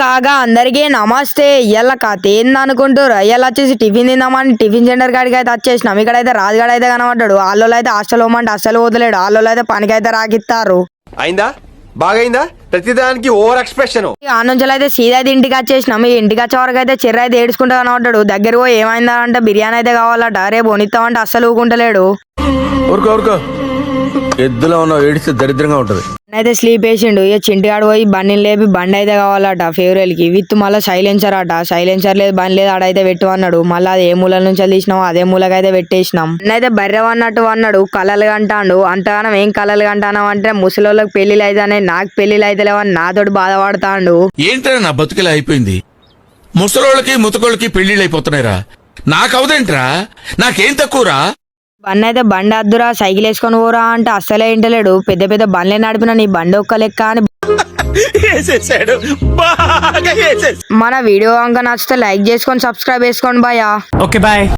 కాగా అందరికీ నమస్తే. ఇయ్యాల కథ ఏందనుకుంటారు? ఇయ్యాల వచ్చేసి టిఫిన్ తిందామని టిఫిన్ సెంటర్ కాడికి అయితే వచ్చేసినాం. ఇక్కడైతే రాజుగాడు అయితే కనబడ్డాడు. వాళ్ళు అయితే హాస్టల్ పోమంటే అస్సలు వదిలేడు. వాళ్ళు అయితే పనికైతే రాకిస్తారు. అయిందా బాగైందా ప్రతిదానికి ఓవర్ ఎక్స్ప్రెషన్. ఆ నుంచి అయితే సీదా అయితే ఇంటికి వచ్చేసినాం. ఈ ఇంటికి వచ్చే వరకు అయితే చెర్ర అయితే ఏడ్చుకుంటా కనబడ్డాడు. దగ్గర పోయి ఏమైందా అంటే బిర్యానీ అయితే కావాలట. రేపు వనిస్తామంటే అస్సలు ఊకుంటలేడు. ఊరుకో ఎద్దులో ఉన్న ఏడిస్తే దరిద్రంగా ఉంటది. అయితే స్లీప్ వేసిండు. ఇక చింటిగాడు పోయి బండిని లేపి బండి అయితే కావాలట ఫేవరెల్ కి విత్ మళ్ళీ సైలెన్సర్ అట. సైలెన్సర్ లేదు బండి లేదు ఆడైతే పెట్టు అన్నాడు. మళ్ళీ అది ఏ మూల నుంచి తీసినామో అదే మూలకైతే పెట్టేసినాం. అయితే బర్రె అన్నట్టు అన్నాడు. కలలు కంటాడు. అంతగానం ఏం కలలు కంటానం అంటే ముసలోళ్ళకి పెళ్లిలు అయితే నాకు పెళ్లిలు అయితే లేవని నాతోటి బాధపడతాడు. ఏంట్రా నా బతుకిలా అయిపోయింది. ముసలోళ్ళకి ముతకోళ్ళకి పెళ్లిళ్ళు అయిపోతున్నాయిరా. నాకవదేంట్రా, నాకేం తక్కువరా. బండి అయితే బండి అద్దురా సైకిల్ వేసుకొని పోరా అంటే అస్సలే ఇంటలేడు. పెద్ద పెద్ద బండ్లే నడిపిన నీ బండి ఒక్క లెక్క అని. మన వీడియో కనుక నచ్చితే లైక్ చేసుకొని సబ్స్క్రైబ్ చేసుకోండి. బాయ్. Okay bye.